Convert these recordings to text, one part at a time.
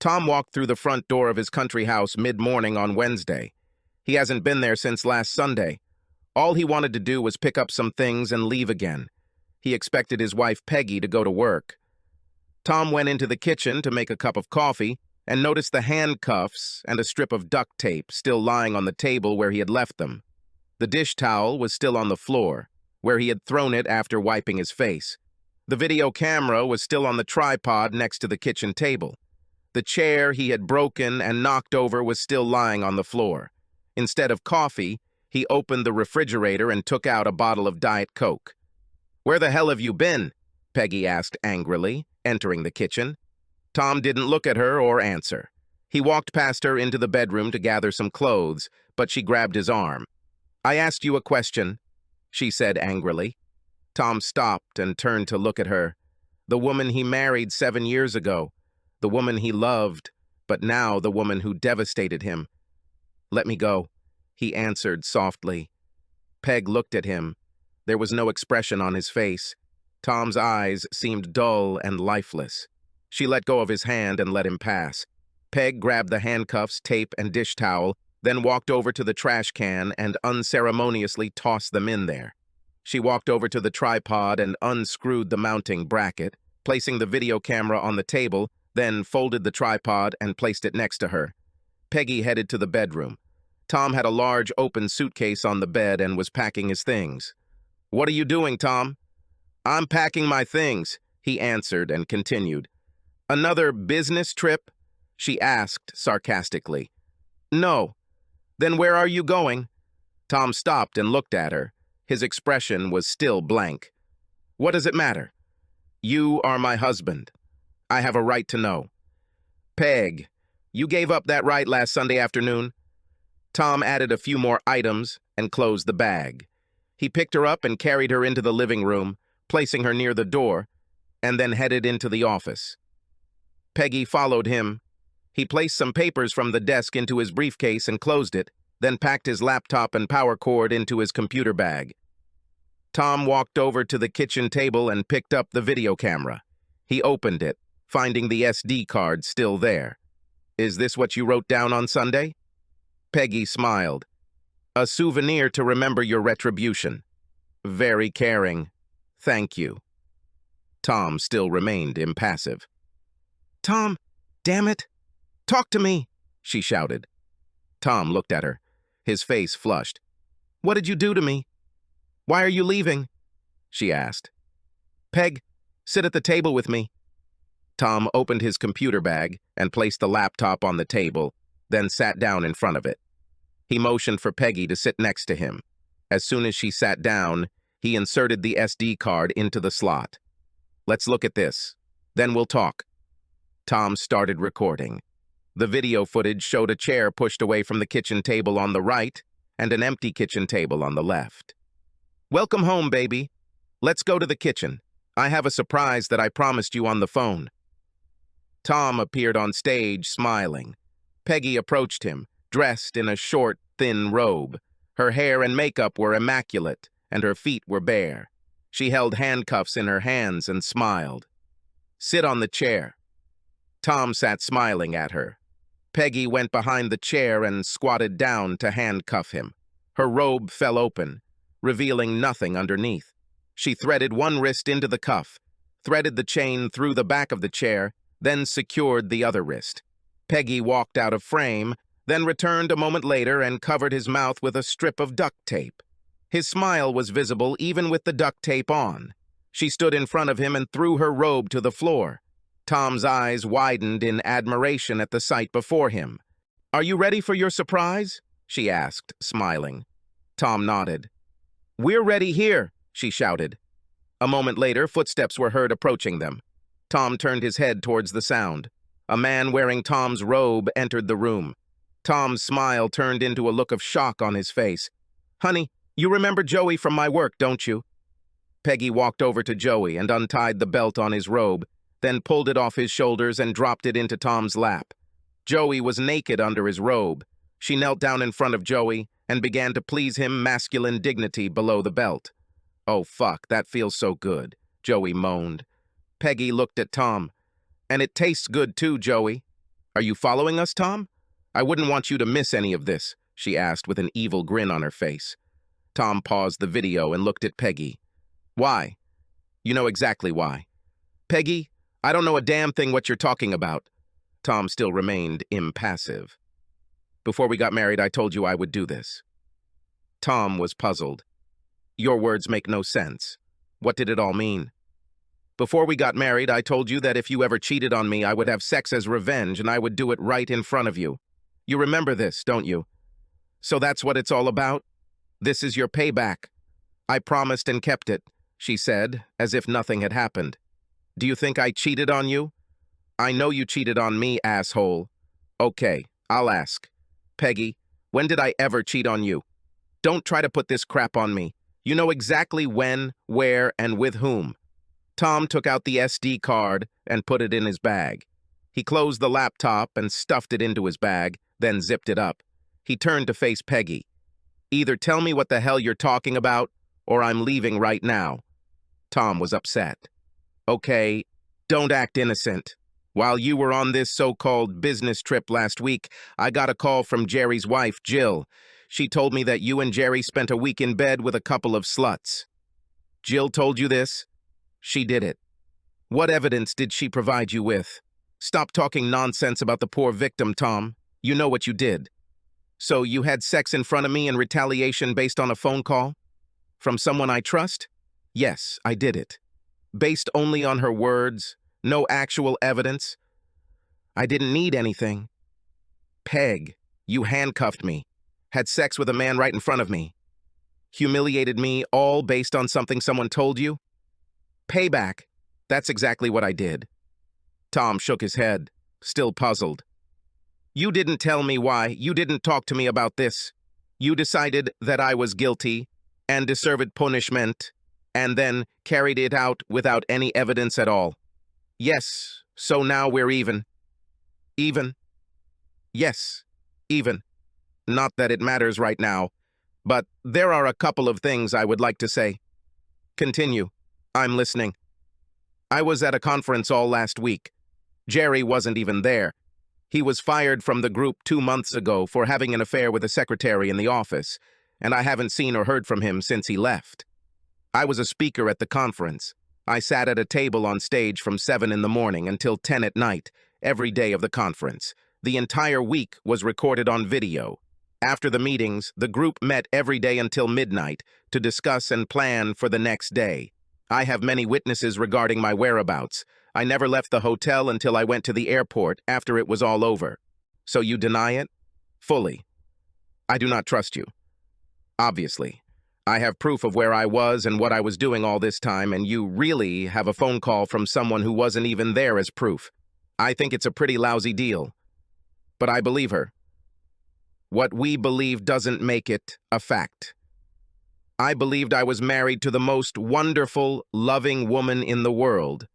Tom walked through the front door of his country house mid-morning on Wednesday. He hasn't been there since last Sunday. All he wanted to do was pick up some things and leave again. He expected his wife Peggy to go to work. Tom went into the kitchen to make a cup of coffee and noticed the handcuffs and a strip of duct tape still lying on the table where he had left them. The dish towel was still on the floor, where he had thrown it after wiping his face. The video camera was still on the tripod next to the kitchen table. The chair he had broken and knocked over was still lying on the floor. Instead of coffee, he opened the refrigerator and took out a bottle of Diet Coke. "Where the hell have you been?" Peggy asked angrily, entering the kitchen. Tom didn't look at her or answer. He walked past her into the bedroom to gather some clothes, but she grabbed his arm. "I asked you a question," she said angrily. Tom stopped and turned to look at her. The woman he married 7 years ago. The woman he loved, but now the woman who devastated him. "Let me go," he answered softly. Peg looked at him. There was no expression on his face. Tom's eyes seemed dull and lifeless. She let go of his hand and let him pass. Peg grabbed the handcuffs, tape, and dish towel, then walked over to the trash can and unceremoniously tossed them in there. She walked over to the tripod and unscrewed the mounting bracket, placing the video camera on the table, then folded the tripod and placed it next to her. Peggy headed to the bedroom. Tom had a large open suitcase on the bed and was packing his things. "What are you doing, Tom?" "I'm packing my things," he answered and continued. "Another business trip?" she asked sarcastically. "No." "Then where are you going?" Tom stopped and looked at her. His expression was still blank. "What does it matter?" "You are my husband. I have a right to know." "Peg, you gave up that right last Sunday afternoon." Tom added a few more items and closed the bag. He picked her up and carried her into the living room, placing her near the door, and then headed into the office. Peggy followed him. He placed some papers from the desk into his briefcase and closed it, then packed his laptop and power cord into his computer bag. Tom walked over to the kitchen table and picked up the video camera. He opened it, finding the SD card still there. "Is this what you wrote down on Sunday?" Peggy smiled. "A souvenir to remember your retribution." "Very caring. Thank you." Tom still remained impassive. "Tom, damn it! Talk to me!" she shouted. Tom looked at her. His face flushed. "What did you do to me? Why are you leaving?" she asked. "Peg, sit at the table with me." Tom opened his computer bag and placed the laptop on the table, then sat down in front of it. He motioned for Peggy to sit next to him. As soon as she sat down, he inserted the SD card into the slot. "Let's look at this. Then we'll talk." Tom started recording. The video footage showed a chair pushed away from the kitchen table on the right and an empty kitchen table on the left. "Welcome home, baby. Let's go to the kitchen. I have a surprise that I promised you on the phone." Tom appeared on stage, smiling. Peggy approached him, dressed in a short, thin robe. Her hair and makeup were immaculate, and her feet were bare. She held handcuffs in her hands and smiled. "Sit on the chair." Tom sat smiling at her. Peggy went behind the chair and squatted down to handcuff him. Her robe fell open, revealing nothing underneath. She threaded one wrist into the cuff, threaded the chain through the back of the chair, then secured the other wrist. Peggy walked out of frame, then returned a moment later and covered his mouth with a strip of duct tape. His smile was visible even with the duct tape on. She stood in front of him and threw her robe to the floor. Tom's eyes widened in admiration at the sight before him. "Are you ready for your surprise?" she asked, smiling. Tom nodded. "We're ready here," she shouted. A moment later, footsteps were heard approaching them. Tom turned his head towards the sound. A man wearing Tom's robe entered the room. Tom's smile turned into a look of shock on his face. "Honey, you remember Joey from my work, don't you?" Peggy walked over to Joey and untied the belt on his robe, then pulled it off his shoulders and dropped it into Tom's lap. Joey was naked under his robe. She knelt down in front of Joey and began to please him masculine dignity below the belt. "Oh, fuck, that feels so good," Joey moaned. Peggy looked at Tom. "And it tastes good too, Joey." Are you following us, Tom? I wouldn't want you to miss any of this, she asked with an evil grin on her face. Tom paused the video and looked at Peggy. Why? You know exactly why. Peggy, I don't know a damn thing what you're talking about. Tom still remained impassive. Before we got married, I told you I would do this. Tom was puzzled. Your words make no sense. What did it all mean? Before we got married, I told you that if you ever cheated on me, I would have sex as revenge and I would do it right in front of you. You remember this, don't you? So that's what it's all about? This is your payback. I promised and kept it, she said, as if nothing had happened. Do you think I cheated on you? I know you cheated on me, asshole. Okay, I'll ask. Peggy, when did I ever cheat on you? Don't try to put this crap on me. You know exactly when, where, and with whom. Tom took out the SD card and put it in his bag. He closed the laptop and stuffed it into his bag, then zipped it up. He turned to face Peggy. Either tell me what the hell you're talking about, or I'm leaving right now. Tom was upset. Okay, don't act innocent. While you were on this so-called business trip last week, I got a call from Jerry's wife, Jill. She told me that you and Jerry spent a week in bed with a couple of sluts. Jill told you this? She did it. What evidence did she provide you with? Stop talking nonsense about the poor victim, Tom. You know what you did. So you had sex in front of me in retaliation based on a phone call? From someone I trust? Yes, I did it. Based only on her words, no actual evidence. I didn't need anything. Peg, you handcuffed me, had sex with a man right in front of me, humiliated me, all based on something someone told you? Payback. That's exactly what I did. Tom shook his head, still puzzled. You didn't tell me why. You didn't talk to me about this. You decided that I was guilty and deserved punishment, and then carried it out without any evidence at all. Yes, so now we're even. Even? Yes, even. Not that it matters right now, but there are a couple of things I would like to say. Continue. I'm listening. I was at a conference all last week. Jerry wasn't even there. He was fired from the group 2 months ago for having an affair with a secretary in the office, and I haven't seen or heard from him since he left. I was a speaker at the conference. I sat at a table on stage from 7 in the morning until 10 at night, every day of the conference. The entire week was recorded on video. After the meetings, the group met every day until midnight to discuss and plan for the next day. I have many witnesses regarding my whereabouts. I never left the hotel until I went to the airport after it was all over. So you deny it? Fully. I do not trust you. Obviously. I have proof of where I was and what I was doing all this time, and you really have a phone call from someone who wasn't even there as proof. I think it's a pretty lousy deal. But I believe her. What we believe doesn't make it a fact. I believed I was married to the most wonderful, loving woman in the world.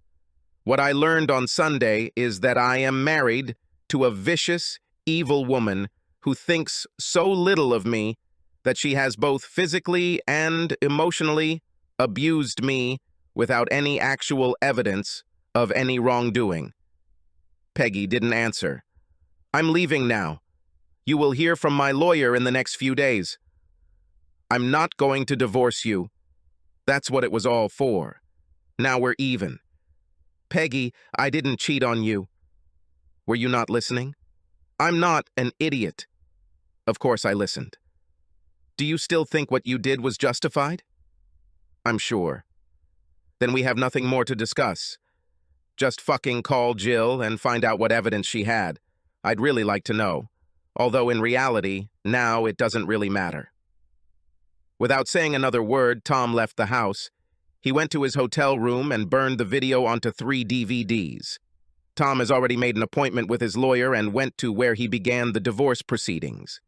What I learned on Sunday is that I am married to a vicious, evil woman who thinks so little of me that she has both physically and emotionally abused me without any actual evidence of any wrongdoing. Peggy didn't answer. I'm leaving now. You will hear from my lawyer in the next few days. I'm not going to divorce you. That's what it was all for. Now we're even. Peggy, I didn't cheat on you. Were you not listening? I'm not an idiot. Of course I listened. Do you still think what you did was justified? I'm sure. Then we have nothing more to discuss. Just fucking call Jill and find out what evidence she had. I'd really like to know. Although in reality, now it doesn't really matter. Without saying another word, Tom left the house. He went to his hotel room and burned the video onto 3 DVDs. Tom has already made an appointment with his lawyer and went to where he began the divorce proceedings.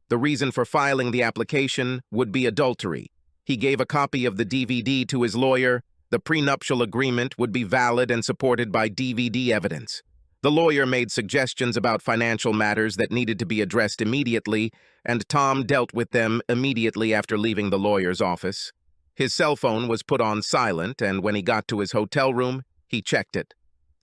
The reason for filing the application would be adultery. He gave a copy of the DVD to his lawyer. The prenuptial agreement would be valid and supported by DVD evidence. The lawyer made suggestions about financial matters that needed to be addressed immediately, and Tom dealt with them immediately after leaving the lawyer's office. His cell phone was put on silent, and when he got to his hotel room, he checked it.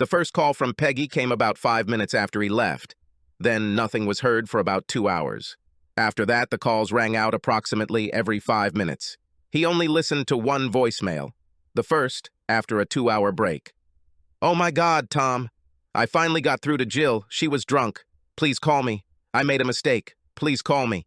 The first call from Peggy came about 5 minutes after he left. Then nothing was heard for about 2 hours. After that, the calls rang out approximately every 5 minutes. He only listened to one voicemail, the first after a 2-hour break. "Oh my God, Tom. I finally got through to Jill. She was drunk. Please call me. I made a mistake. Please call me."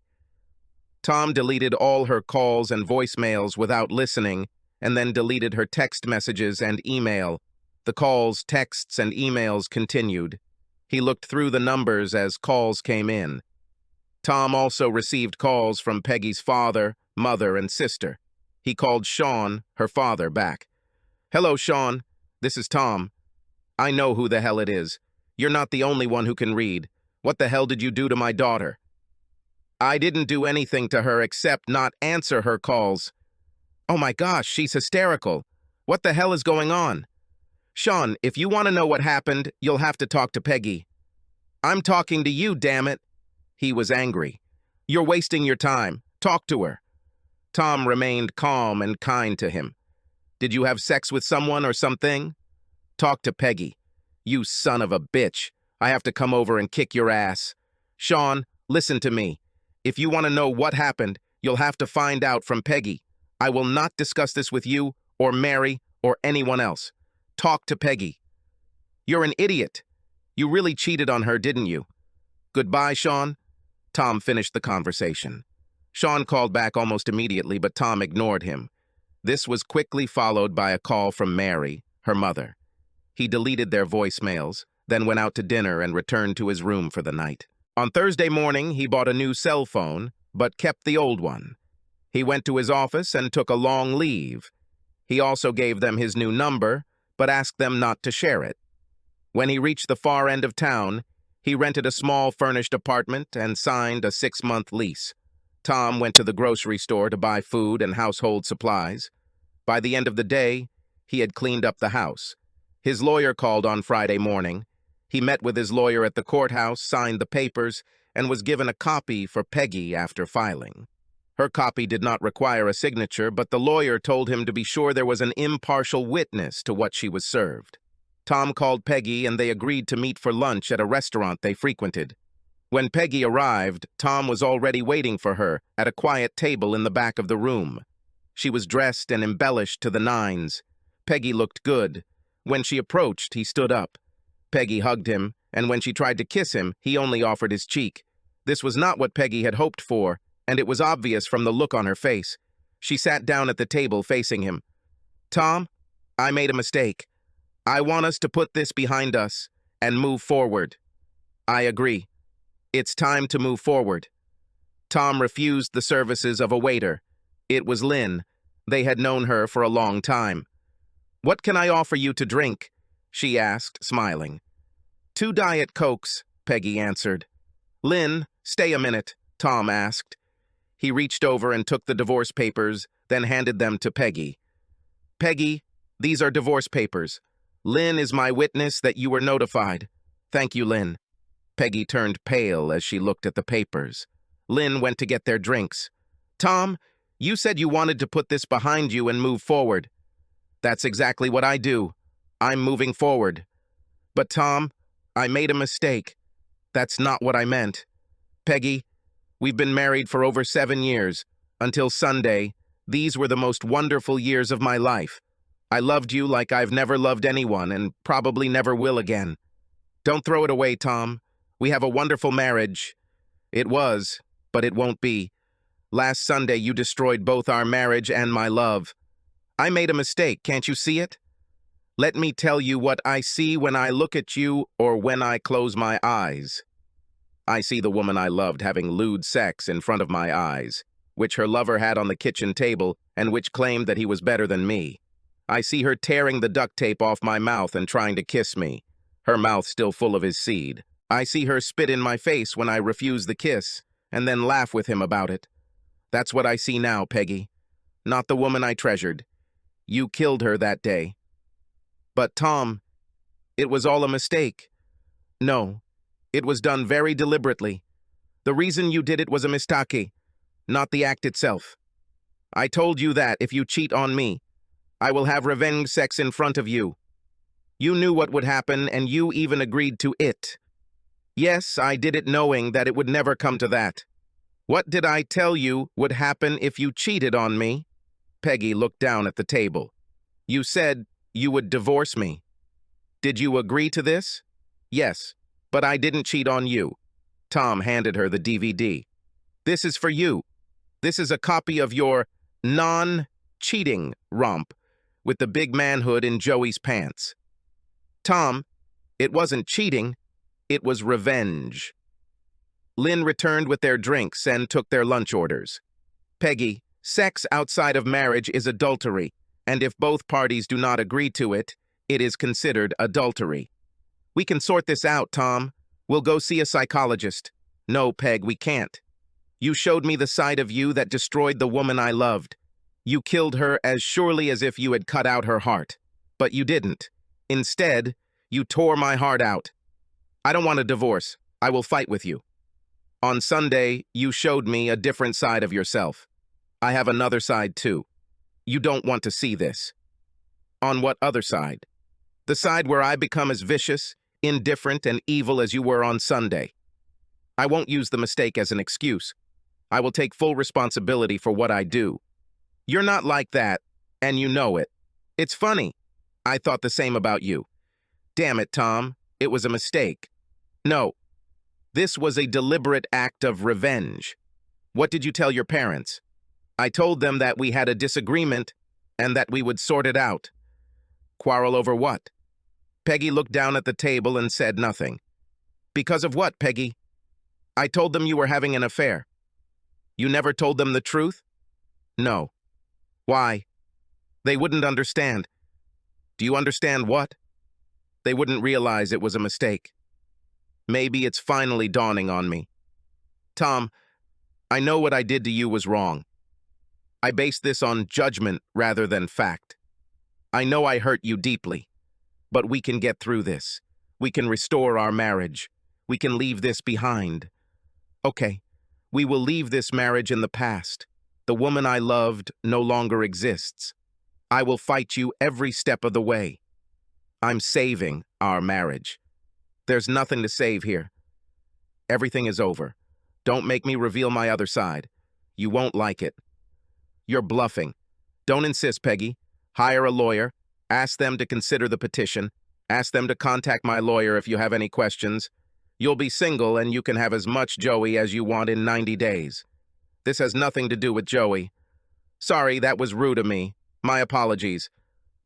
Tom deleted all her calls and voicemails without listening, and then deleted her text messages and email. The calls, texts, and emails continued. He looked through the numbers as calls came in. Tom also received calls from Peggy's father, mother, and sister. He called Sean, her father, back. "Hello, Sean. This is Tom. I know who the hell it is. You're not the only one who can read. What the hell did you do to my daughter?" "I didn't do anything to her except not answer her calls." "Oh my gosh, she's hysterical. What the hell is going on?" "Sean, if you want to know what happened, you'll have to talk to Peggy." "I'm talking to you, damn it." He was angry. "You're wasting your time. Talk to her." Tom remained calm and kind to him. "Did you have sex with someone or something?" "Talk to Peggy." "You son of a bitch. I have to come over and kick your ass." "Sean, listen to me. If you want to know what happened, you'll have to find out from Peggy. I will not discuss this with you or Mary or anyone else. Talk to Peggy." "You're an idiot. You really cheated on her, didn't you?" "Goodbye, Sean." Tom finished the conversation. Sean called back almost immediately, but Tom ignored him. This was quickly followed by a call from Mary, her mother. He deleted their voicemails, then went out to dinner and returned to his room for the night. On Thursday morning, he bought a new cell phone, but kept the old one. He went to his office and took a long leave. He also gave them his new number, but asked them not to share it. When he reached the far end of town, he rented a small furnished apartment and signed a 6-month lease. Tom went to the grocery store to buy food and household supplies. By the end of the day, he had cleaned up the house. His lawyer called on Friday morning. He met with his lawyer at the courthouse, signed the papers, and was given a copy for Peggy after filing. Her copy did not require a signature, but the lawyer told him to be sure there was an impartial witness to what she was served. Tom called Peggy and they agreed to meet for lunch at a restaurant they frequented. When Peggy arrived, Tom was already waiting for her at a quiet table in the back of the room. She was dressed and embellished to the nines. Peggy looked good. When she approached, he stood up. Peggy hugged him, and when she tried to kiss him, he only offered his cheek. This was not what Peggy had hoped for, and it was obvious from the look on her face. She sat down at the table facing him. "Tom, I made a mistake. I want us to put this behind us and move forward." "I agree. It's time to move forward." Tom refused the services of a waiter. It was Lynn. They had known her for a long time. "What can I offer you to drink?" she asked, smiling. "2 Diet Cokes," Peggy answered. "Lynn, stay a minute," Tom asked. He reached over and took the divorce papers, then handed them to Peggy. "Peggy, these are divorce papers. Lynn is my witness that you were notified." "Thank you, Lynn." Peggy turned pale as she looked at the papers. Lynn went to get their drinks. "Tom, you said you wanted to put this behind you and move forward." "That's exactly what I do. I'm moving forward." "But Tom, I made a mistake. That's not what I meant." "Peggy, we've been married for over 7 years. Until Sunday, these were the most wonderful years of my life. I loved you like I've never loved anyone and probably never will again. Don't throw it away, Tom. We have a wonderful marriage." "It was, but it won't be. Last Sunday, you destroyed both our marriage and my love. I made a mistake, can't you see it? Let me tell you what I see when I look at you or when I close my eyes. I see the woman I loved having lewd sex in front of my eyes, which her lover had on the kitchen table and which claimed that he was better than me. I see her tearing the duct tape off my mouth and trying to kiss me, her mouth still full of his seed. I see her spit in my face when I refuse the kiss and then laugh with him about it. That's what I see now, Peggy. Not the woman I treasured. You killed her that day." "But Tom, it was all a mistake." "No, it was done very deliberately. The reason you did it was a mistake, not the act itself. I told you that if you cheat on me, I will have revenge sex in front of you." You knew what would happen, and you even agreed to it. Yes, I did it knowing that it would never come to that. What did I tell you would happen if you cheated on me? Peggy looked down at the table. You said you would divorce me. Did you agree to this? Yes, but I didn't cheat on you. Tom handed her the DVD. This is for you. This is a copy of your non-cheating romp with the big manhood in Joey's pants. Tom, it wasn't cheating, it was revenge. Lynn returned with their drinks and took their lunch orders. Peggy, sex outside of marriage is adultery, and if both parties do not agree to it, it is considered adultery. We can sort this out, Tom. We'll go see a psychologist. No, Peg, we can't. You showed me the side of you that destroyed the woman I loved. You killed her as surely as if you had cut out her heart. But you didn't. Instead, you tore my heart out. I don't want a divorce. I will fight with you. On Sunday, you showed me a different side of yourself. I have another side, too. You don't want to see this. On what other side? The side where I become as vicious, indifferent, and evil as you were on Sunday. I won't use the mistake as an excuse. I will take full responsibility for what I do. You're not like that, and you know it. It's funny. I thought the same about you. Damn it, Tom. It was a mistake. No. This was a deliberate act of revenge. What did you tell your parents? I told them that we had a disagreement and that we would sort it out. Quarrel over what? Peggy looked down at the table and said nothing. Because of what, Peggy? I told them you were having an affair. You never told them the truth? No. Why? They wouldn't understand. Do you understand what? They wouldn't realize it was a mistake. Maybe it's finally dawning on me. Tom, I know what I did to you was wrong. I based this on judgment rather than fact. I know I hurt you deeply, but we can get through this. We can restore our marriage. We can leave this behind. Okay, we will leave this marriage in the past. The woman I loved no longer exists. I will fight you every step of the way. I'm saving our marriage. There's nothing to save here. Everything is over. Don't make me reveal my other side. You won't like it. You're bluffing. Don't insist, Peggy. Hire a lawyer. Ask them to consider the petition. Ask them to contact my lawyer if you have any questions. You'll be single and you can have as much Joey as you want in 90 days. This has nothing to do with Joey. Sorry, that was rude of me. My apologies.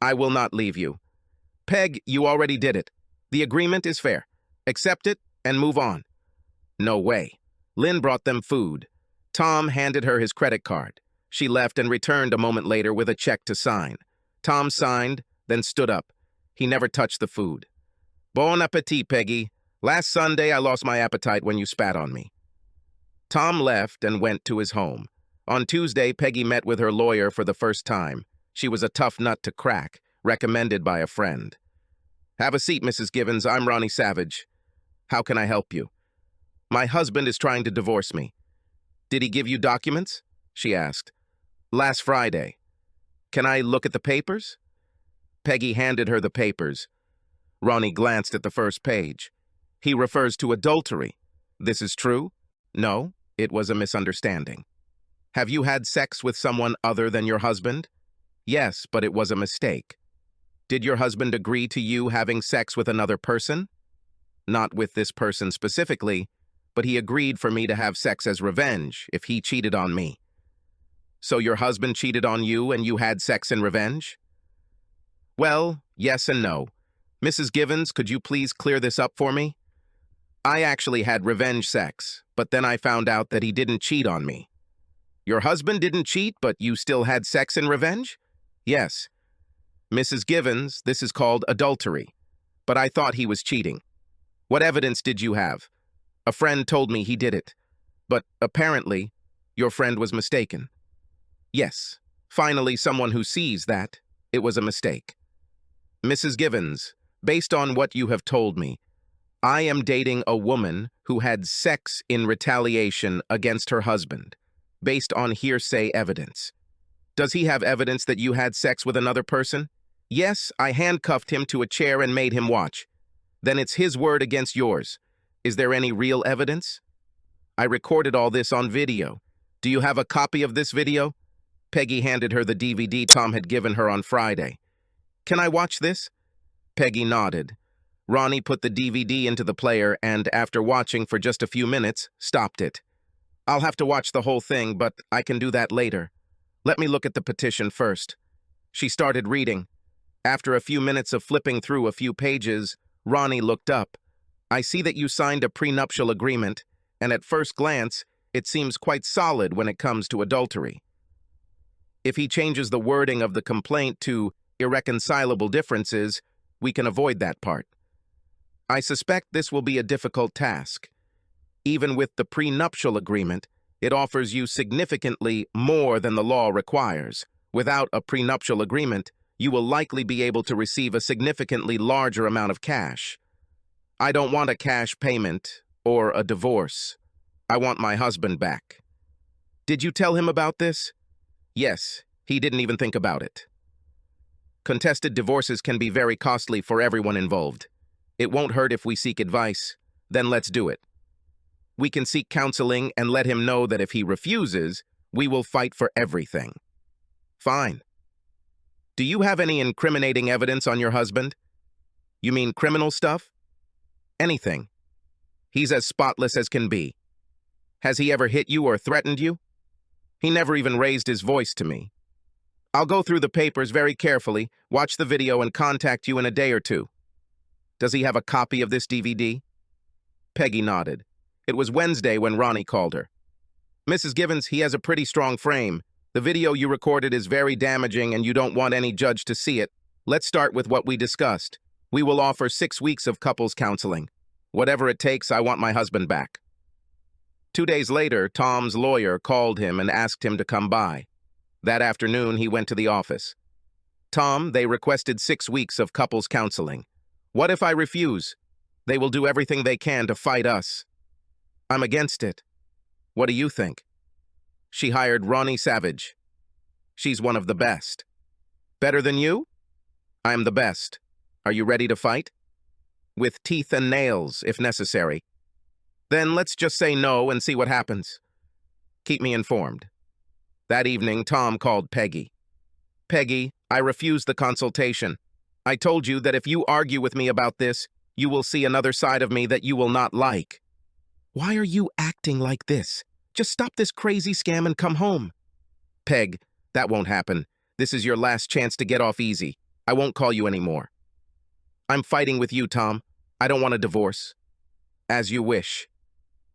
I will not leave you. Peg, you already did it. The agreement is fair. Accept it and move on. No way. Lynn brought them food. Tom handed her his credit card. She left and returned a moment later with a check to sign. Tom signed, then stood up. He never touched the food. Bon appetit, Peggy. Last Sunday, I lost my appetite when you spat on me. Tom left and went to his home. On Tuesday, Peggy met with her lawyer for the first time. She was a tough nut to crack, recommended by a friend. Have a seat, Mrs. Givens. I'm Ronnie Savage. How can I help you? My husband is trying to divorce me. Did he give you documents? She asked. Last Friday. Can I look at the papers? Peggy handed her the papers. Ronnie glanced at the first page. He refers to adultery. This is true? No, it was a misunderstanding. Have you had sex with someone other than your husband? Yes, but it was a mistake. Did your husband agree to you having sex with another person? Not with this person specifically, but he agreed for me to have sex as revenge if he cheated on me. So your husband cheated on you and you had sex in revenge? Well, yes and no. Mrs. Givens, could you please clear this up for me? I actually had revenge sex, but then I found out that he didn't cheat on me. Your husband didn't cheat, but you still had sex in revenge? Yes. Mrs. Givens, this is called adultery, but I thought he was cheating. What evidence did you have? A friend told me he did it, but apparently your friend was mistaken. Yes, finally someone who sees that it was a mistake. Mrs. Givens, based on what you have told me, I am dating a woman who had sex in retaliation against her husband, based on hearsay evidence. Does he have evidence that you had sex with another person? Yes, I handcuffed him to a chair and made him watch. Then it's his word against yours. Is there any real evidence? I recorded all this on video. Do you have a copy of this video? Peggy handed her the DVD Tom had given her on Friday. Can I watch this? Peggy nodded. Ronnie put the DVD into the player and, after watching for just a few minutes, stopped it. I'll have to watch the whole thing, but I can do that later. Let me look at the petition first. She started reading. After a few minutes of flipping through a few pages, Ronnie looked up. I see that you signed a prenuptial agreement, and at first glance, it seems quite solid when it comes to adultery. If he changes the wording of the complaint to irreconcilable differences, we can avoid that part. I suspect this will be a difficult task. Even with the prenuptial agreement, it offers you significantly more than the law requires. Without a prenuptial agreement, you will likely be able to receive a significantly larger amount of cash. I don't want a cash payment or a divorce. I want my husband back. Did you tell him about this? Yes, he didn't even think about it. Contested divorces can be very costly for everyone involved. It won't hurt if we seek advice. Then let's do it. We can seek counseling and let him know that if he refuses, we will fight for everything. Fine. Do you have any incriminating evidence on your husband? You mean criminal stuff? Anything. He's as spotless as can be. Has he ever hit you or threatened you? He never even raised his voice to me. I'll go through the papers very carefully, watch the video, and contact you in a day or two. Does he have a copy of this DVD? Peggy nodded. It was Wednesday when Ronnie called her. Mrs. Givens, he has a pretty strong frame. The video you recorded is very damaging and you don't want any judge to see it. Let's start with what we discussed. We will offer 6 weeks of couples counseling. Whatever it takes, I want my husband back. 2 days later, Tom's lawyer called him and asked him to come by. That afternoon, he went to the office. Tom, they requested 6 weeks of couples counseling. What if I refuse? They will do everything they can to fight us. I'm against it. What do you think? She hired Ronnie Savage. She's one of the best. Better than you? I'm the best. Are you ready to fight? With teeth and nails, if necessary. Then let's just say no and see what happens. Keep me informed. That evening, Tom called Peggy. Peggy, I refuse the consultation. I told you that if you argue with me about this, you will see another side of me that you will not like. Why are you acting like this? Just stop this crazy scam and come home. Peg, that won't happen. This is your last chance to get off easy. I won't call you anymore. I'm fighting with you, Tom. I don't want a divorce. As you wish.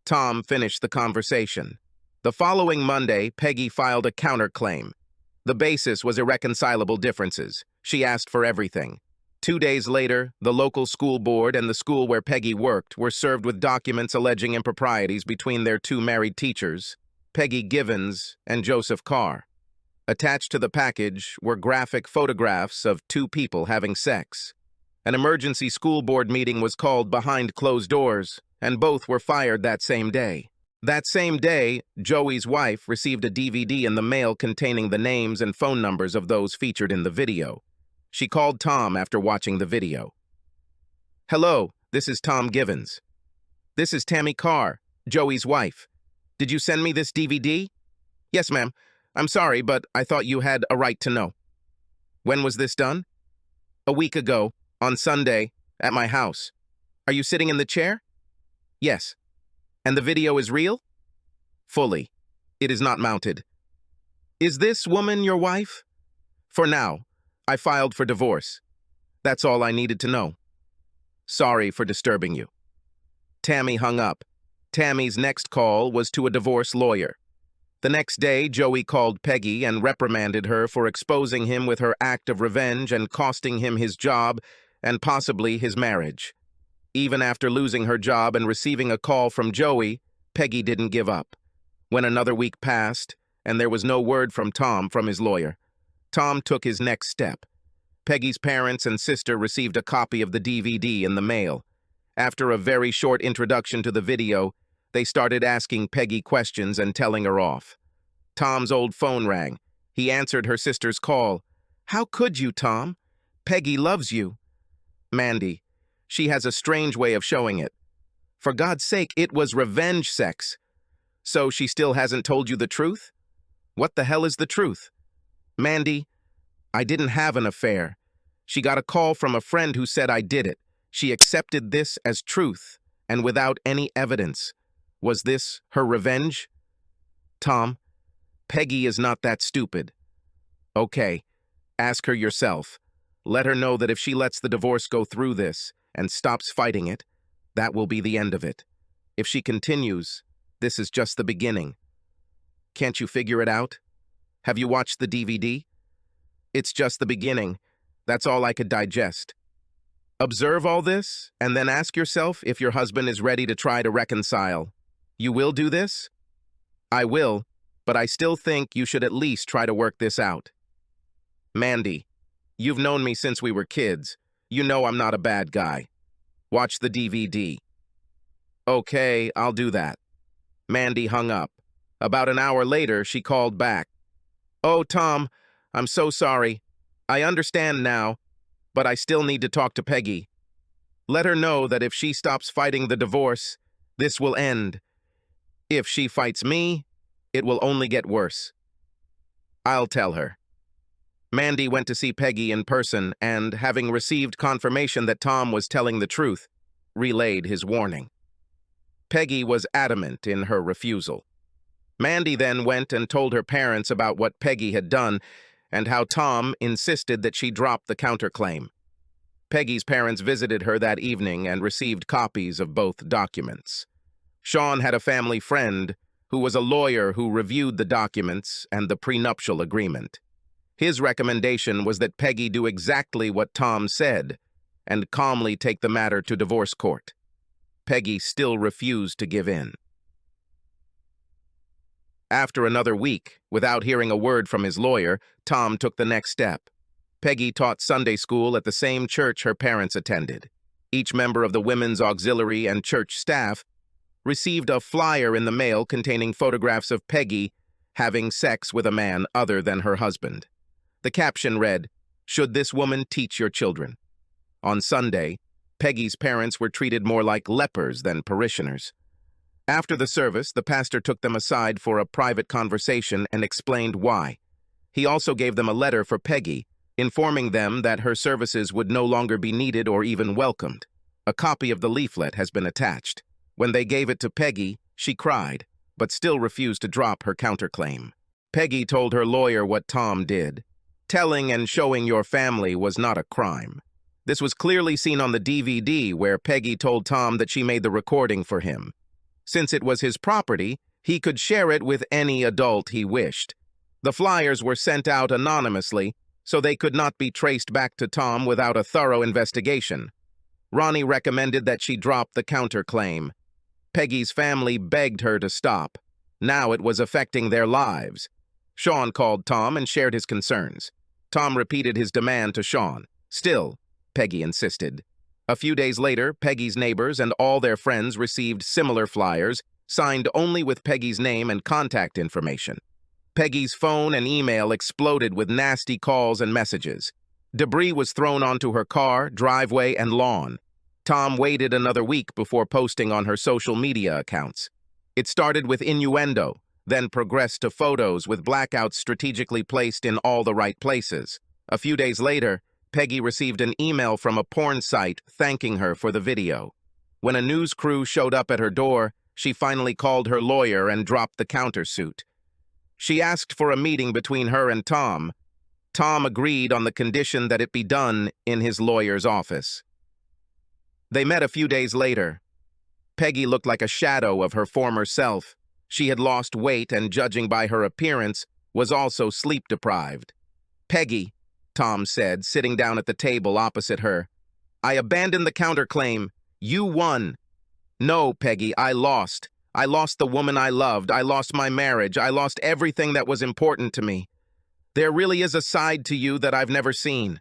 Tom finished the conversation. The following Monday, Peggy filed a counterclaim. The basis was irreconcilable differences. She asked for everything. 2 days later, the local school board and the school where Peggy worked were served with documents alleging improprieties between their 2 married teachers, Peggy Givens and Joseph Carr. Attached to the package were graphic photographs of 2 people having sex. An emergency school board meeting was called behind closed doors, and both were fired that same day. That same day, Joey's wife received a DVD in the mail containing the names and phone numbers of those featured in the video. She called Tom after watching the video. Hello, this is Tom Givens. This is Tammy Carr, Joey's wife. Did you send me this DVD? Yes, ma'am. I'm sorry, but I thought you had a right to know. When was this done? A week ago, on Sunday, at my house. Are you sitting in the chair? Yes. And the video is real? Fully. It is not mounted. Is this woman your wife? For now. I filed for divorce. That's all I needed to know. Sorry for disturbing you. Tammy hung up. Tammy's next call was to a divorce lawyer. The next day, Joey called Peggy and reprimanded her for exposing him with her act of revenge and costing him his job and possibly his marriage. Even after losing her job and receiving a call from Joey, Peggy didn't give up. When another week passed, and there was no word from Tom from his lawyer, Tom took his next step. Peggy's parents and sister received a copy of the DVD in the mail. After a very short introduction to the video, they started asking Peggy questions and telling her off. Tom's old phone rang. He answered her sister's call. How could you, Tom? Peggy loves you. Mandy, she has a strange way of showing it. For God's sake, it was revenge sex. So she still hasn't told you the truth? What the hell is the truth? Mandy, I didn't have an affair. She got a call from a friend who said I did it. She accepted this as truth, and without any evidence. Was this her revenge? Tom, Peggy is not that stupid. Okay, ask her yourself. Let her know that if she lets the divorce go through this and stops fighting it, that will be the end of it. If she continues, this is just the beginning. Can't you figure it out? Have you watched the DVD? It's just the beginning. That's all I could digest. Observe all this, and then ask yourself if your husband is ready to try to reconcile. You will do this? I will, but I still think you should at least try to work this out. Mandy, you've known me since we were kids. You know I'm not a bad guy. Watch the DVD. Okay, I'll do that. Mandy hung up. About an hour later, she called back. Oh, Tom, I'm so sorry. I understand now, but I still need to talk to Peggy. Let her know that if she stops fighting the divorce, this will end. If she fights me, it will only get worse. I'll tell her. Mandy went to see Peggy in person and, having received confirmation that Tom was telling the truth, relayed his warning. Peggy was adamant in her refusal. Mandy then went and told her parents about what Peggy had done and how Tom insisted that she drop the counterclaim. Peggy's parents visited her that evening and received copies of both documents. Sean had a family friend who was a lawyer who reviewed the documents and the prenuptial agreement. His recommendation was that Peggy do exactly what Tom said and calmly take the matter to divorce court. Peggy still refused to give in. After another week, without hearing a word from his lawyer, Tom took the next step. Peggy taught Sunday school at the same church her parents attended. Each member of the women's auxiliary and church staff received a flyer in the mail containing photographs of Peggy having sex with a man other than her husband. The caption read, "Should this woman teach your children?" On Sunday, Peggy's parents were treated more like lepers than parishioners. After the service, the pastor took them aside for a private conversation and explained why. He also gave them a letter for Peggy, informing them that her services would no longer be needed or even welcomed. A copy of the leaflet has been attached. When they gave it to Peggy, she cried, but still refused to drop her counterclaim. Peggy told her lawyer what Tom did. Telling and showing your family was not a crime. This was clearly seen on the DVD where Peggy told Tom that she made the recording for him. Since it was his property, he could share it with any adult he wished. The flyers were sent out anonymously, so they could not be traced back to Tom without a thorough investigation. Ronnie recommended that she drop the counterclaim. Peggy's family begged her to stop. Now it was affecting their lives. Sean called Tom and shared his concerns. Tom repeated his demand to Sean. Still, Peggy insisted. A few days later, Peggy's neighbors and all their friends received similar flyers, signed only with Peggy's name and contact information. Peggy's phone and email exploded with nasty calls and messages. Debris was thrown onto her car, driveway, and lawn. Tom waited another week before posting on her social media accounts. It started with innuendo, then progressed to photos with blackouts strategically placed in all the right places. A few days later, Peggy received an email from a porn site thanking her for the video. When a news crew showed up at her door, she finally called her lawyer and dropped the countersuit. She asked for a meeting between her and Tom. Tom agreed on the condition that it be done in his lawyer's office. They met a few days later. Peggy looked like a shadow of her former self. She had lost weight and, judging by her appearance, was also sleep-deprived. "Peggy," Tom said, sitting down at the table opposite her, "I abandoned the counterclaim. You won." "No, Peggy, I lost. I lost the woman I loved. I lost my marriage. I lost everything that was important to me. There really is a side to you that I've never seen.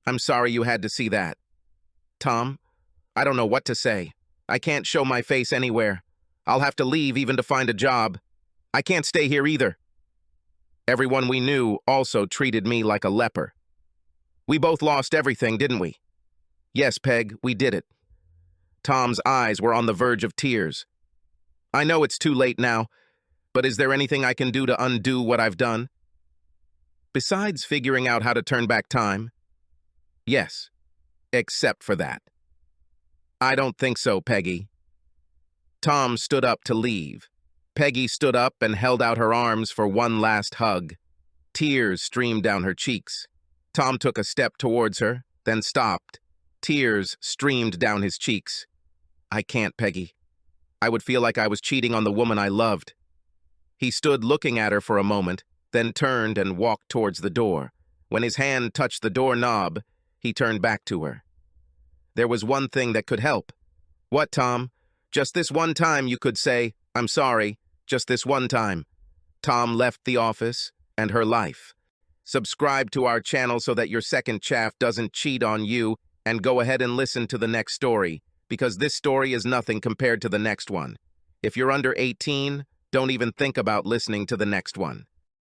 I'm sorry you had to see that." "Tom, I don't know what to say. I can't show my face anywhere. I'll have to leave even to find a job. I can't stay here either. Everyone we knew also treated me like a leper." We both lost everything, didn't we? Yes, Peg, we did it. Tom's eyes were on the verge of tears. I know it's too late now, but is there anything I can do to undo what I've done? Besides figuring out how to turn back time? Yes, except for that. I don't think so, Peggy. Tom stood up to leave. Peggy stood up and held out her arms for one last hug. Tears streamed down her cheeks. Tom took a step towards her, then stopped. Tears streamed down his cheeks. I can't, Peggy. I would feel like I was cheating on the woman I loved. He stood looking at her for a moment, then turned and walked towards the door. When his hand touched the doorknob, he turned back to her. There was one thing that could help. What, Tom? Just this one time you could say, I'm sorry, just this one time. Tom left the office and her life. Subscribe to our channel so that your second chaff doesn't cheat on you, and go ahead and listen to the next story, because this story is nothing compared to the next one. If you're under 18, don't even think about listening to the next one.